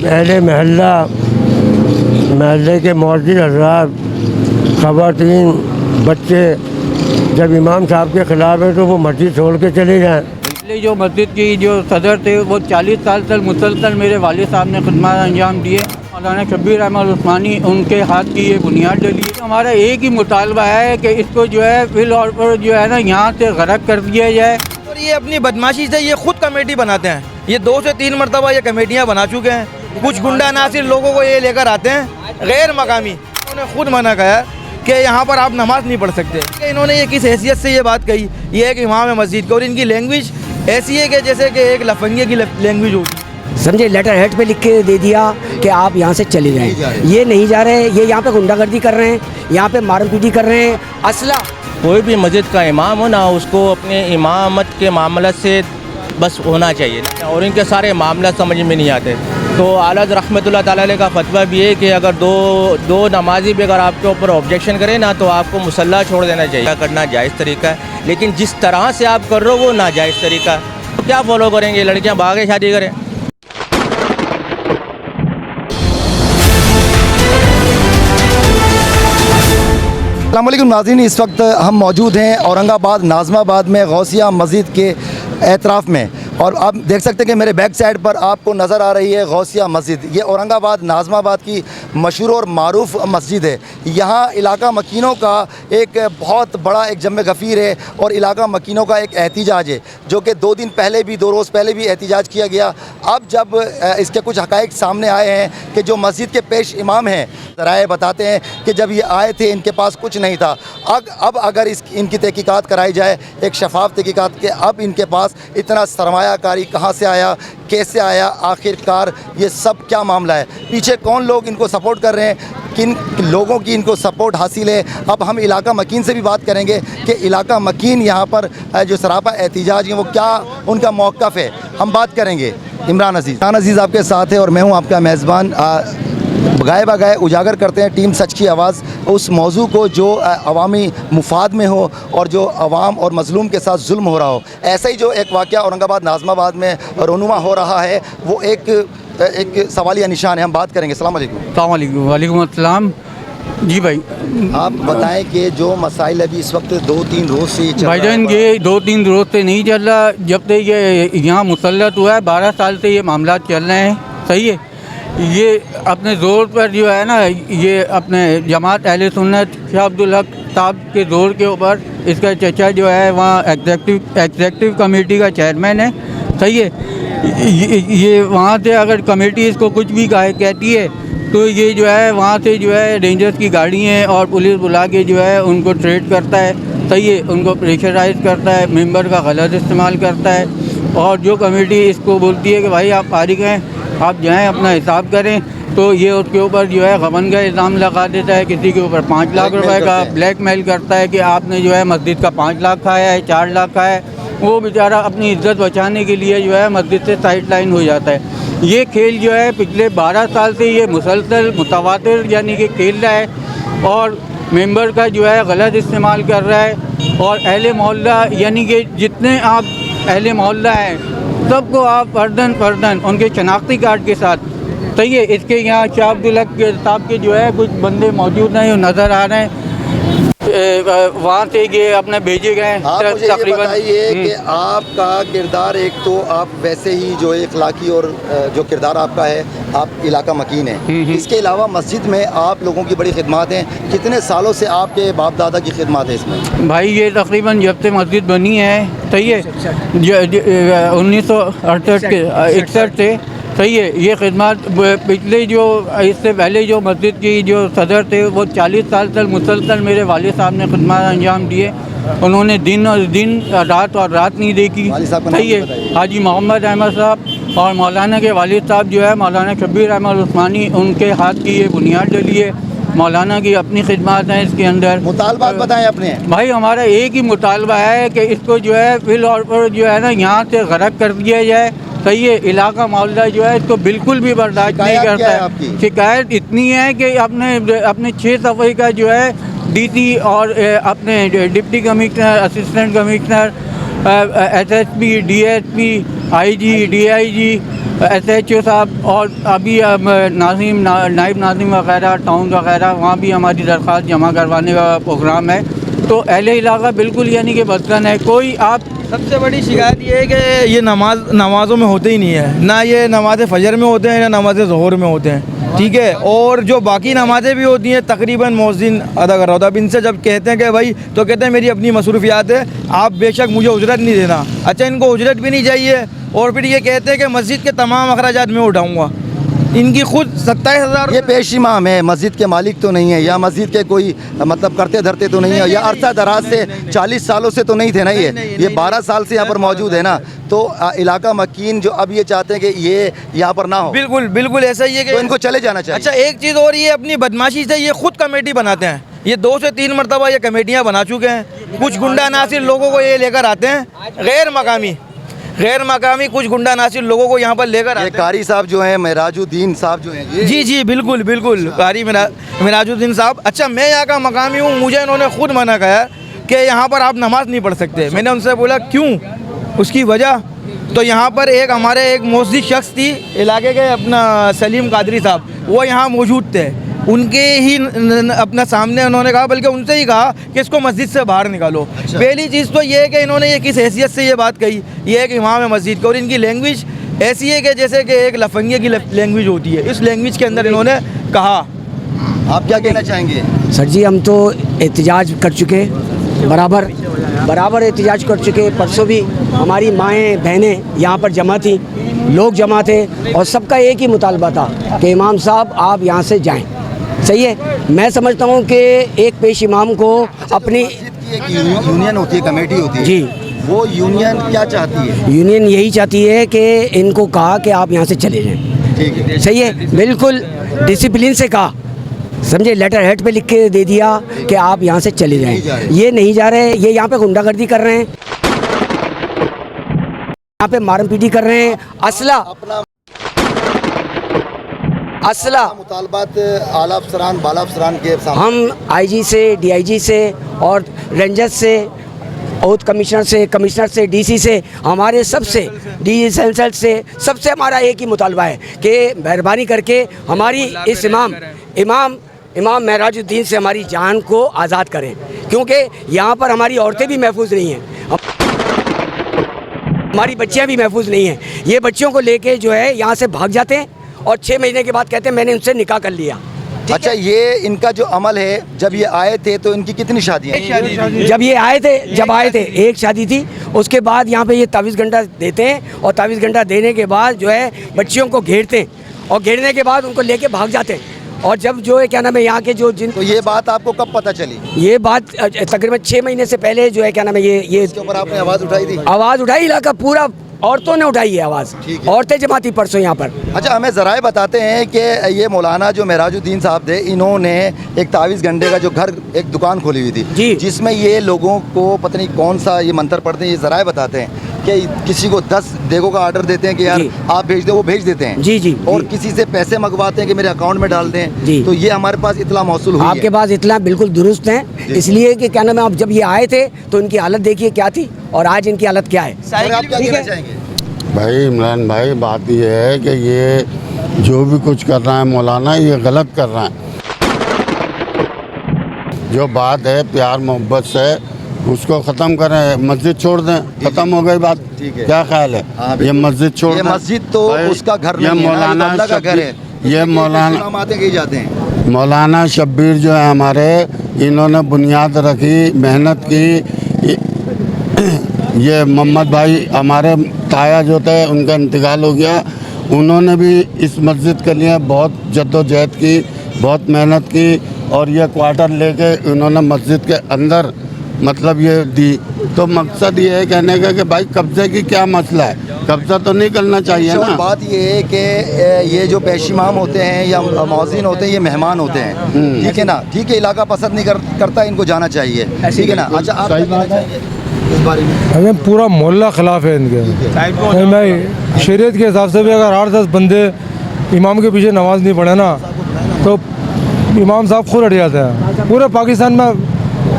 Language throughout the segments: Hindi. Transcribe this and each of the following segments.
अहले महल्ले के मौजूद हज़रात, ख़वातीन, बच्चे जब इमाम साहब के ख़िलाफ़ है तो वो मस्जिद छोड़ के चले जाएँ। पिछले जो मस्जिद की जो सदर थे वो 40 साल तक मुसलसल मेरे वालिद साहब ने खिदमत अंजाम दिए। मौलाना शब्बीर अहमद उस्मानी उनके हाथ की ये बुनियाद डली है। हमारा एक ही मुतालबा है कि इसको जो है फिल और पर जो है ना यहाँ से गरक कर दिया जाए। और ये अपनी बदमाशी से ये खुद कमेटी बनाते हैं। ये 2 से 3 मरतबा ये कमेटियाँ बना चुके हैं। कुछ गुंडा नासिर लोगों को ये लेकर आते हैं गैर मकामी। उन्होंने खुद मना किया कि यहाँ पर आप नमाज नहीं पढ़ सकते। इन्होंने ये किस हैसियत से ये बात कही? ये एक इमाम है मस्जिद की और इनकी लैंग्वेज ऐसी है कि जैसे कि एक लफंगे की लैंग्वेज होती है। समझे, लेटर हेड पे लिख के दे दिया कि आप यहाँ से चले जाएं। ये नहीं जा रहे, ये यहाँ पे गुंडागर्दी कर रहे हैं, यहाँ पे मारपीटी कर रहे हैं। असला कोई भी मस्जिद का इमाम हो ना, उसको अपने इमामत के मामला से बस होना चाहिए और इनके सारे मामला समझ में नहीं आते। तो आला हज़रत रहमतुल्लाह ताला अलैह का फतवा भी है कि अगर दो नमाजी भी अगर आपके ऊपर ऑब्जेक्शन करें ना तो आपको मुसल्ला छोड़ देना चाहिए। करना जायज़ तरीका है, लेकिन जिस तरह से आप कर रहे हो वो नाजायज़ तरीका है। तो क्या फॉलो करेंगे? लड़कियाँ भागे शादी करें। अस्सलामुअलैकुम नाज़रीन, इस वक्त हम मौजूद हैं औरंगाबाद नाज़माबाद में गौसिया मस्जिद के एतराफ़ में और आप देख सकते हैं कि मेरे बैक साइड पर आपको नज़र आ रही है गौसिया मस्जिद। ये औरंगाबाद नाज़माबाद की मशहूर और मारूफ मस्जिद है। यहाँ इलाका मकीनों का एक बहुत बड़ा एक जम्मे गफ़ीर है और इलाका मकीनों का एक एहतिजाज है जो कि 2 दिन पहले भी 2 रोज़ पहले भी एहतिजाज किया गया। अब जब इसके कुछ हक़ाइक़ सामने आए हैं कि जो मस्जिद के पेश इमाम हैं ज़राए बताते हैं कि जब ये आए थे इनके पास कुछ नहीं था। अब अगर इनकी तहकीकात कराई जाए, एक शफाफ तहकीकात के अब इनके पास इतना सरमायाकारी कहाँ से आया, कैसे आया, आखिरकार ये सब क्या मामला है, पीछे कौन लोग इनको सपोर्ट कर रहे हैं, किन लोगों की इनको सपोर्ट हासिल है। अब हम इलाका मकीन से भी बात करेंगे कि इलाका मकीन यहाँ पर जो सरापा एहतिजाज है वो क्या उनका मौक़िफ़ है। हम बात करेंगे। इमरान अजीज़ आपके साथ है और मैं हूँ आपका मेज़बान। गाए बगाए उजागर करते हैं टीम सच की आवाज़ उस मौजू को जो अवामी मुफाद में हो और जो अवाम और मज़लूम के साथ जुल्म हो रहा हो। ऐसा ही जो एक वाक़या औरंगाबाद नाज़माबाद में रोनुमा हो रहा है वो एक सवालिया निशान है। हम बात करेंगे। अस्सलाम वालेकुम। वालेकुम अस्सलाम। जी भाई, आप बताएं कि जो मसाइल अभी इस वक्त 2-3 रोज़ से भाईजान ये 2-3 रोज़ से नहीं चल रहा। जब से ये यहाँ मुसल्लत हुआ है 12 साल से ये मामला चल रहे हैं। सही है, ये अपने ज़ोर पर जो है ना, ये अपने जमात अहले सुन्नत शाह अब्दुल हक साहब के ज़ोर के ऊपर इसका चचा जो है वहाँ एग्जेक्टिव कमेटी का चेयरमैन है। सही है, ये वहाँ से अगर कमेटी इसको कुछ भी कहती है तो ये जो है वहाँ से जो है रेंजर्स की गाड़ी है और पुलिस बुला के जो है उनको ट्रेट करता है। सही है, उनको प्रेशराइज करता है, मेंबर का गलत इस्तेमाल करता है। और जो कमेटी इसको बोलती है कि भाई आप फारिग हैं, आप जाएँ अपना हिसाब करें, तो ये उसके ऊपर जो है गबन का इल्ज़ाम लगा देता है। किसी के ऊपर 5 लाख रुपए का ब्लैकमेल करता है कि आपने जो है मस्जिद का 5 लाख खाया है, 4 लाख खाया है। वो बेचारा अपनी इज्जत बचाने के लिए जो है मस्जिद से साइड लाइन हो जाता है। ये खेल जो है पिछले 12 साल से ये मुसलसल मुतवातिर यानी कि खेल रहा है और मेंबर का जो है गलत इस्तेमाल कर रहा है। और अहले मोहल्ला यानी कि जितने आप अहले मोहल्ला हैं सबको आप फर्दन उनके शनाख्ती कार्ड के साथ। सही है, इसके यहाँ शाह अब्दुल हक साहब के जो है कुछ बंदे मौजूद हैं, नज़र आ रहे हैं। वहाँ से ये अपने भेजे गए। आप मुझे ये बताइए कि आपका किरदार, एक तो आप वैसे ही जो इखलाकी और जो किरदार आपका है, आप इलाका मकीन है। इसके अलावा मस्जिद में आप लोगों की बड़ी खिदमत हैं। कितने सालों से आपके बाप दादा की खिदमत है इसमें? भाई ये तकरीबन जब से मस्जिद बनी है, सही है, 1961 से। सही है, ये खिदमत पिछले जो इससे पहले जो मस्जिद की जो सदर थे वो 40 साल तक मुसलसल मेरे वालिद साहब ने खिदमत अंजाम दिए। उन्होंने दिन रात नहीं देखी। सही है, हाजी मोहम्मद अहमद साहब और मौलाना के वालिद साहब जो है मौलाना शब्बीर अहमद उस्मानी उनके हाथ की ये बुनियाद डली है। मौलाना की अपनी खिदमत हैं इसके अंदर। मुतालबा बताएं अपने। भाई हमारा एक ही मुतालबा है कि इसको जो है फिल और पर जो है ना यहाँ से गरक कर दिया जाए। सही है, इलाका मोहल्ला जो है इसको बिल्कुल भी बर्दाश्त नहीं करता है। शिकायत इतनी है कि अपने 6 सफ़े का जो है डीसी और अपने deputy commissioner, assistant commissioner, SSP, DSP, IG, DIG SHO साहब और अभी नाइब नाज़िम वगैरह टाउन वगैरह वहाँ भी हमारी दरख्वास्त जमा करवाने का प्रोग्राम है। तो अहले इलाका बिल्कुल यानी कि बदतन है। कोई आप सबसे बड़ी शिकायत ये है कि ये नमाज़ों में होते ही नहीं है, ना ये नमाज फ़जर में होते हैं ना नमाज ज़ोहर में होते हैं, ठीक है। और जो बाकी नमाज़ें भी होती हैं तकरीबन मुअज़्ज़िन अदा कर रहा होता है। अब इनसे जब कहते हैं कि भाई, तो कहते हैं मेरी अपनी मसरूफियात है, आप बेशक मुझे उजरत नहीं देना। अच्छा, इनको उजरत भी नहीं चाहिए और फिर ये कहते हैं कि मस्जिद के तमाम अखराजात मैं उठाऊँगा। इनकी खुद 27,000 ये पेश इमाम है, मस्जिद के मालिक तो नहीं है, या मस्जिद के कोई मतलब करते धरते तो नहीं है, या अरसा दराज से 40 सालों से तो नहीं थे ना, ये 12 साल से यहाँ पर मौजूद है ना। तो इलाका मकीन जो अब ये चाहते हैं कि ये यहाँ पर ना हो। बिल्कुल बिल्कुल ऐसा ही है कि तो इनको चले जाना चाहिए। अच्छा, एक चीज़ और, ये अपनी बदमाशी से ये खुद कमेटी बनाते हैं। ये 2 से 3 मरतबा ये कमेटियाँ बना चुके हैं। कुछ गुंडा नासिर लोगों को ये लेकर आते हैं, गैर मकामी कुछ गुंडा नासिर लोगों को यहाँ पर लेकर आते हैं। कारी साहब जो हैं, मेराजुद्दीन साहब जो हैं, जी बिल्कुल कारी मेराजुद्दीन साहब। अच्छा, मैं यहाँ का मकामी हूँ, मुझे इन्होंने खुद मना किया कि यहाँ पर आप नमाज नहीं पढ़ सकते। मैंने उनसे बोला क्यों, उसकी वजह। तो यहाँ पर हमारे एक मोहसिन शख्स थी इलाके के, अपना सलीम कादरी साहब, वो यहाँ मौजूद थे। उनके ही अपना सामने उन्होंने कहा, बल्कि उनसे ही कहा कि इसको मस्जिद से बाहर निकालो। अच्छा। पहली चीज़ तो ये है कि इन्होंने ये किस हैसियत से ये बात कही, ये है कि इमाम है मस्जिद का, और इनकी लैंग्वेज ऐसी है कि जैसे कि एक लफंगे की लैंग्वेज होती है, इस लैंग्वेज के अंदर इन्होंने कहा। आप क्या कहना चाहेंगे? सर जी, हम तो एहतजाज कर चुके, बराबर एहतजाज कर चुके। परसों भी हमारी माएँ बहनें यहाँ पर जमा थी, लोग जमा थे, और सबका एक ही मुतालबा था कि इमाम साहब आप यहाँ से जाएं। सही है, मैं समझता हूँ कि एक पेश इमाम को अपनी एक यूनियन होती है, कमेटी होती है जी, वो यूनियन क्या चाहती है? यूनियन यही चाहती है कि इनको कहा कि आप यहाँ से चले जाएं। ठीक है, सही है, बिल्कुल डिसिप्लिन से कहा, समझे, लेटर हेड पे लिख के दे दिया कि आप यहाँ से चले जाएं। ये नहीं जा रहे, ये यहाँ पे गुंडागर्दी कर रहे हैं, यहाँ पे मारम पीटी कर रहे हैं। असला मुतालबात आला अफसरान बाला अफसरान के सामने हम IG से, DIG से और रेंजर से, औद कमिश्नर से, DC से, हमारे सबसे DG से सबसे हमारा एक ही मुतालबा है कि मेहरबानी करके हमारी इस इमाम मेराजुद्दीन से हमारी जान को आज़ाद करें, क्योंकि यहाँ पर हमारी औरतें भी महफूज नहीं हैं, हमारी बच्चियाँ भी महफूज नहीं हैं। ये बच्चियों को लेके जो है यहाँ से भाग जाते हैं और 6 महीने के बाद कहते हैं मैंने उनसे निकाह कर लिया। अच्छा, ये इनका जो अमल है, जब ये आए थे तो इनकी कितनी शादियाँ? जब आए थे एक शादी थी। उसके बाद यहाँ पे ये तावीज़ घंटा देते हैं और तावीज़ घंटा देने के बाद जो है बच्चियों को घेरते हैं और घेरने के बाद उनको लेके भाग जाते हैं। और जब जो है क्या नाम है यहाँ के जो तो ये बात आपको कब पता चली? ये बात तकरीबन 6 महीने से पहले जो है क्या नाम है ये इसके ऊपर आपने आवाज़ उठाई थी? आवाज़ उठाई, इलाका पूरा औरतों ने उठाई है आवाज़, औरतें जमा थी परसों यहाँ पर। अच्छा, हमें ज़राए बताते हैं कि ये मौलाना जो मेराजुद्दीन साहब थे, इन्होंने एक तावीज़ गंडे का जो घर, एक दुकान खोली हुई थी, जिसमें ये लोगों को पता नहीं कौन सा ये मंत्र पढ़ते हैं। ये ज़राए बताते हैं कि किसी को 10 देगों का ऑर्डर देते हैं कि यार आप भेज दो, वो भेज देते हैं। जी। और किसी से पैसे मंगवाते हैं कि मेरे अकाउंट में डाल दें। तो ये हमारे पास इतला मौसूल हुई है। आपके पास इतला बिल्कुल दुरुस्त है, इसलिए कि क्या नाम है, आप जब ये आए थे तो इनकी हालत देखिए क्या थी और आज इनकी हालत क्या है। आप क्या कहना चाहेंगे? भाई इमरान भाई, बात ये है कि ये जो भी कुछ कर रहा है मौलाना, ये गलत कर रहा है। जो बात है प्यार मोहब्बत से उसको ख़त्म करें, मस्जिद छोड़ दें, ख़त्म हो गई बात। क्या ख्याल है? ये मस्जिद छोड़ दें। मस्जिद तो उसका घर ये नहीं है, मौलाना का घर है। ये मौलाना शब्बीर जो है हमारे, इन्होंने बुनियाद रखी, मेहनत की। ये मोहम्मद भाई हमारे ताया जो थे, उनका इंतकाल हो गया। उन्होंने भी इस मस्जिद के लिए बहुत जद्दोजहद की, बहुत मेहनत की, और ये क्वार्टर लेके उन्होंने मस्जिद के अंदर मतलब ये दी। तो मकसद ये है कहने का कि भाई कब्जे की क्या मसला है, कब्जा तो नहीं करना चाहिए ना। बात ये है कि ये जो पेश इमाम होते हैं या मौज़िन होते हैं, ये मेहमान होते हैं, ठीक है ना। ठीक है, इलाका पसंद नहीं करता, इनको जाना चाहिए, ठीक है ना। अच्छा, आप सही बात है इस बारे में? हमें पूरा मोहल्ला खिलाफ है इनके। मैं शरीयत के हिसाब से भी अगर 8-10 बंदे इमाम के पीछे नमाज नहीं पढ़े ना, तो इमाम साहब खुद हट जाते हैं। पूरे पाकिस्तान में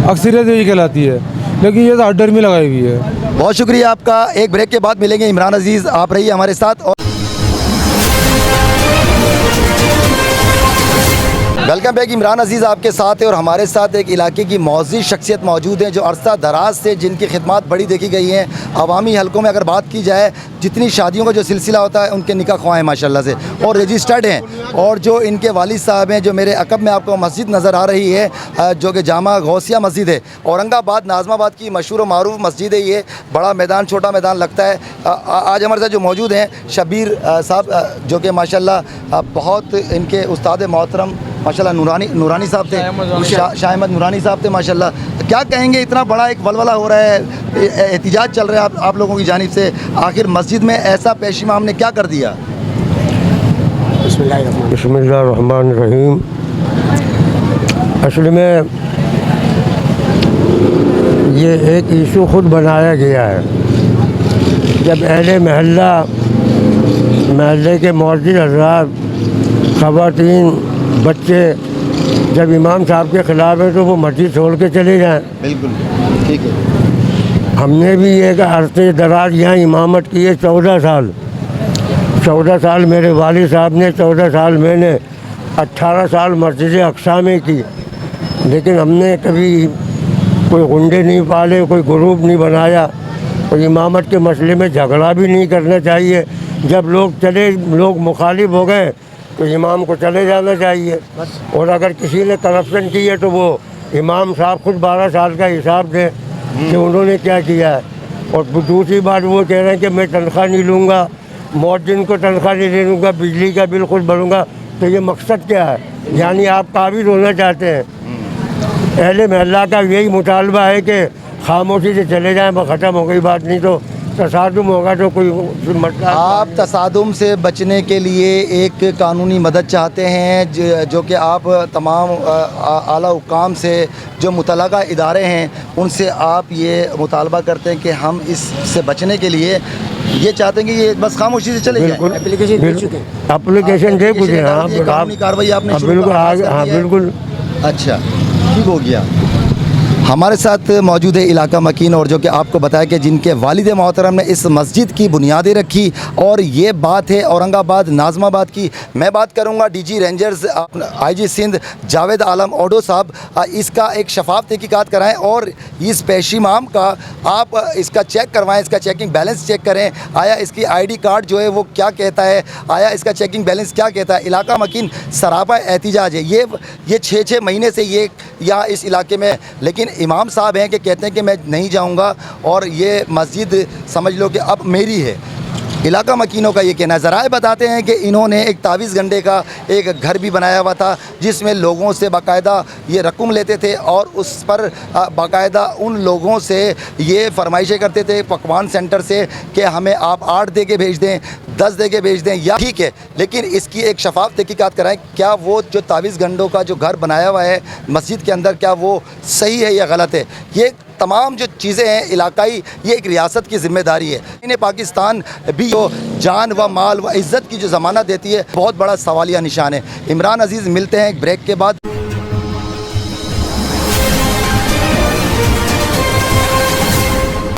अक्सरियत यही कहलाती है, लेकिन ये तो हड्डर में लगाई हुई है। बहुत शुक्रिया आपका। एक ब्रेक के बाद मिलेंगे। इमरान अजीज़, आप रहिए हमारे साथ। और वेलकम बैक। इमरान अजीज़ आपके साथ है और हमारे साथ एक इलाके की मौजूद शख्सियत मौजूद है जो अरसा दराज से जिनकी खिदमत बड़ी देखी गई हैं। अवामी हलकों में अगर बात की जाए, जितनी शादियों का जो सिलसिला होता है उनके निकाह ख्वाह हैं माशाल्लाह से और रजिस्टर्ड हैं। और जो इनके वालिद साहब हैं, जो मेरे अकब में आपको मस्जिद नज़र आ रही है जो कि जामा गौसिया मस्जिद है, औरंगाबाद नाज़माबाद की मशहूर मारूफ मस्जिद है। ये बड़ा मैदान छोटा मैदान लगता है। आज हमारे साथ जो मौजूद हैं शबीर साहब जो कि माशाल्लाह बहुत इनके उस्ताद मोहतरम माशाल्लाह नूरानी साहब थे, शाह अहमद नूरानी साहब थे माशाल्लाह। क्या कहेंगे, इतना बड़ा एक वलवला हो रहा है, एहतिजाज चल रहा है आप लोगों की जानिब से, आखिर मस्जिद में ऐसा पेश इमाम ने क्या कर दिया? बिस्मिल्लाहिर्रहमानिर्रहीम। असल में ये एक इशू खुद बनाया गया है। जब अहले महल्ले के मौजूद हज़रात, ख़वातीन, बच्चे जब इमाम साहब के ख़िलाफ़ हैं तो वो मस्जिद छोड़ के चले जाएं। बिल्कुल ठीक है। हमने भी एक अरसे दराज यहाँ इमामत की है 14 साल। 14 साल मेरे वालिद साहब ने, 14 साल मैंने, 18 साल मस्जिद अक़सा में की। लेकिन हमने कभी कोई गुंडे नहीं पाले, कोई ग्रुप नहीं बनाया और इमामत के मसले में झगड़ा भी नहीं करना चाहिए। जब लोग मुखालिफ हो गए तो इमाम को चले जाना चाहिए। और अगर किसी ने करप्शन की है तो वो इमाम साहब खुद 12 साल का हिसाब दें कि उन्होंने क्या किया है। और दूसरी बात वो कह रहे हैं कि मैं तनख्वाह नहीं लूँगा, मुअज्जिन को तनख्वाह नहीं दे दूँगा, बिजली का बिल खुद भरूँगा। तो ये मकसद क्या है? यानी आप काबिज होना चाहते हैं। अहले महल्ला का यही मुतालबा है कि खामोशी से चले जाएं, बस ख़त्म हो गई बात, नहीं तो तसादुम होगा तो कोई मतलब। आप तसादुम से बचने के लिए एक कानूनी मदद चाहते हैं जो कि आप तमाम आला हुक्काम से, जो मुतलका इदारे हैं, उनसे आप ये मुतालबा करते हैं कि हम इससे बचने के लिए ये चाहते हैं कि ये बस खामोशी से चले जाएं। एप्लीकेशन दे कुछ कानूनी कार्रवाई आपने बिल्कुल। हाँ बिल्कुल। अच्छा, ठीक हो गया। हमारे साथ मौजूद है इलाका मकीन, और जो कि आपको बताया कि जिनके वालिद मोहतरम ने इस मस्जिद की बुनियादें रखी। और ये बात है औरंगाबाद नाज़माबाद की। मैं बात करूँगा DG rangers IG Sindh Javed Alam Odho साहब, इसका एक शफाफ तहकीकात कराएं और इस पेश इमाम का आप इसका चेक करवाएं, इसका चेकिंग बैलेंस चेक करें। आया इसकी ID कार्ड जो है वो क्या कहता है, आया इसका चेकिंग बैलेंस क्या कहता है। इलाका मकीन सरापा एहतिजाज है। ये 6 महीने से ये यहाँ इस इलाके में, लेकिन इमाम साहब हैं कि कहते हैं कि मैं नहीं जाऊंगा और ये मस्जिद समझ लो कि अब मेरी है। इलाका मकीनों का ये कहना है। ज़राए बताते हैं कि इन्होंने एक तावीज़ गंडे का एक घर भी बनाया हुआ था जिसमें लोगों से बाकायदा ये रकम लेते थे और उस पर बाकायदा उन लोगों से ये फरमाइशें करते थे पकवान सेंटर से कि हमें आप 8 दे के भेज दें, 10 दे के भेज दें, या ठीक है, लेकिन इसकी एक शफाफ तहकीकात कराएं। क्या वो जो तावीज़ गंडों का जो घर बनाया हुआ है मस्जिद के अंदर, क्या वो सही है या गलत है? ये तमाम जो चीज़ें हैं इलाकाई, ये एक रियासत की ज़िम्मेदारी है। इन्हें पाकिस्तान भी जो जान व माल व इज़्ज़त की जो ज़मानत देती है, बहुत बड़ा सवालिया निशान है। इमरान अजीज़ मिलते हैं एक ब्रेक के बाद।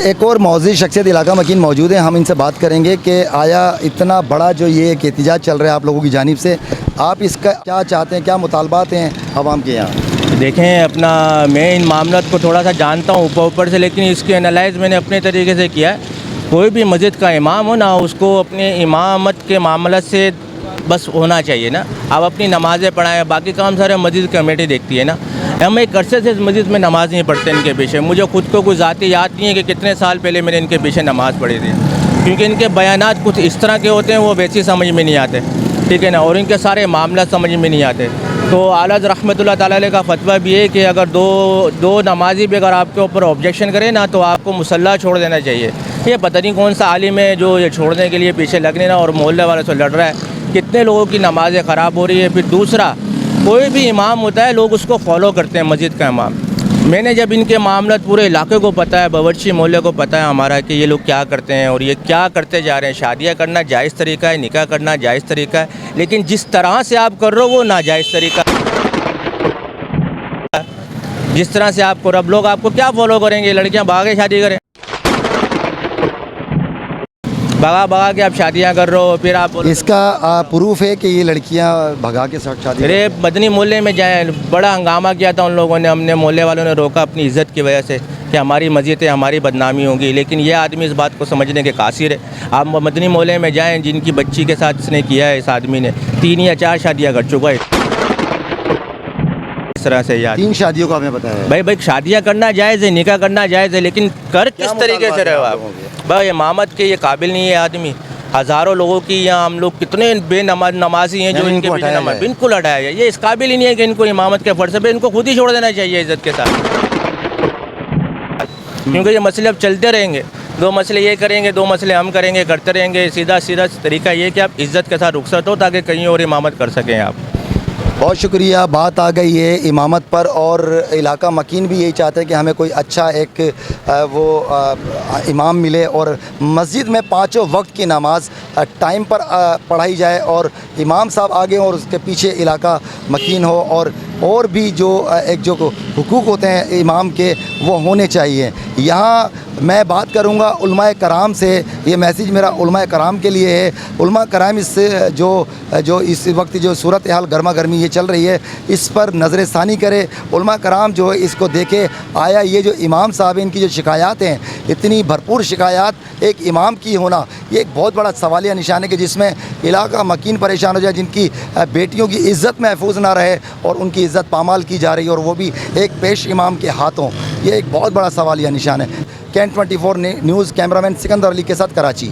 एक और मौजूद शख्सियत इलाका मकीन मौजूद है, हम इनसे बात करेंगे कि आया इतना बड़ा जो ये एक एहतिजाज चल रहा है आप लोगों की जानिब से, आप इसका क्या चाहते हैं, क्या मुतालबात हैं आवाम के यहाँ? देखें, अपना मैं इन मामलों को थोड़ा सा जानता हूँ ऊपर से, लेकिन इसके एनालाइज मैंने अपने तरीके से किया है। कोई भी मस्जिद का इमाम हो ना, उसको अपने इमामत के मामला से बस होना चाहिए ना। आप अपनी नमाज़ें पढ़ाएं, बाकी काम सारे मस्जिद कमेटी देखती है ना। हम एक अरसे से इस मस्जिद में नमाज़ नहीं पढ़ते इनके पीछे। मुझे खुद को कोई ज़ाती याद नहीं है कि कितने साल पहले मैंने इनके पीछे नमाज़ पढ़ी थी, क्योंकि इनके बयानात कुछ इस तरह के होते हैं, वो वैसे समझ में नहीं आते, ठीक है ना, और इनके सारे मामला समझ में नहीं आते। तो आला रहमतुल्लाह ताला अलैह का फतवा भी है कि अगर दो नमाजी भी अगर आपके ऊपर ऑब्जेक्शन करें ना, तो आपको मुसल्ला छोड़ देना चाहिए। ये पता नहीं कौन सा आलिम है जो ये छोड़ने के लिए पीछे लगने ना और मोहल्ले वाले से लड़ रहा है। कितने लोगों की नमाज़ें ख़राब हो रही है। फिर दूसरा, कोई भी इमाम होता है, लोग उसको फॉलो करते हैं, मस्जिद का इमाम। मैंने जब इनके मामला पूरे इलाके को पता है, बावर्ची मोहल्ले को पता है हमारा कि ये लोग क्या करते हैं और ये क्या करते जा रहे हैं। शादियाँ करना जायज़ तरीका है, निकाह करना जायज़ तरीका है, लेकिन जिस तरह से आप कर रहे हो वो नाजायज़ तरीका। जिस तरह से आप करो, अब लोग आपको क्या फॉलो करेंगे? लड़कियां भागे शादी करें। भगा भगा के आप शादियाँ कर रहे हो, फिर आप इसका प्रूफ है कि ये लड़कियां भगा के साथ शादी अरे मदनी मोहल्ले में जाए, बड़ा हंगामा किया था उन लोगों ने, हमने मोहल्ले वालों ने रोका अपनी इज्जत की वजह से कि हमारी मस्जिद है, हमारी बदनामी होगी। लेकिन ये आदमी इस बात को समझने के कासिर है। आप मदनी मोहल्ले में जाएं, जिनकी बच्ची के साथ इसने किया है, इस आदमी ने 3 या 4 शादियाँ कर चुका है इस तरह से। यार 3 शादियों का हमें बताया है। भाई शादियाँ करना जायज़ है, निकाह करना जायज़ है, लेकिन कर किस तरीके से रहे हो आप? भाई इमामत के ये काबिल नहीं है आदमी। हज़ारों लोगों की यहाँ हम लोग कितने नमाजी हैं जो इनके पीछे नमाज बिल्कुल हटाया है। ये इस काबिल ही नहीं है कि इनको इमामत के फ़र्ज़ पे, इनको खुद ही छोड़ देना चाहिए इज़्ज़त के साथ, क्योंकि ये मसले अब चलते रहेंगे। 2 मसले ये करेंगे, 2 मसले हम करेंगे, करते रहेंगे। सीधा तरीका ये कि आप इज़्ज़त के साथ रुखसत हो ताकि कहीं और इमामत कर सकें आप। बहुत शुक्रिया। बात आ गई है इमामत पर, और इलाका मकीन भी यही चाहते हैं कि हमें कोई अच्छा एक इमाम मिले और मस्जिद में 5 वक्त की नमाज टाइम पर पढ़ाई जाए और इमाम साहब आगे और उसके पीछे इलाका मकीन हो, और भी जो हुकूक होते हैं इमाम के वो होने चाहिए। यहाँ मैं बात करूँगा उलमाए कराम से। ये मैसेज मेरा उलमाए कराम के लिए है। उलमा कराम इससे जो इस वक्त जो सूरत हाल गर्मा गर्मी ये चल रही है, इस पर नज़र षानी करे। उलमा कराम जो है इसको देखे, आया ये जो इमाम साहब हैं, इनकी जो शिकायत हैं, इतनी भरपूर शिकायत एक इमाम की होना, ये एक बहुत बड़ा सवालिया निशान है कि जिसमें इलाका मकीन परेशान हो जाए, जिनकी बेटियों की इज़्ज़त महफूज ना रहे और उनकी इज़्ज़त पामाल की जा रही है, और वो भी एक पेश इमाम के हाथों। ये एक बहुत बड़ा सवालिया निशान है। Can 24 news cameraman Sikandar Ali के साथ कराची।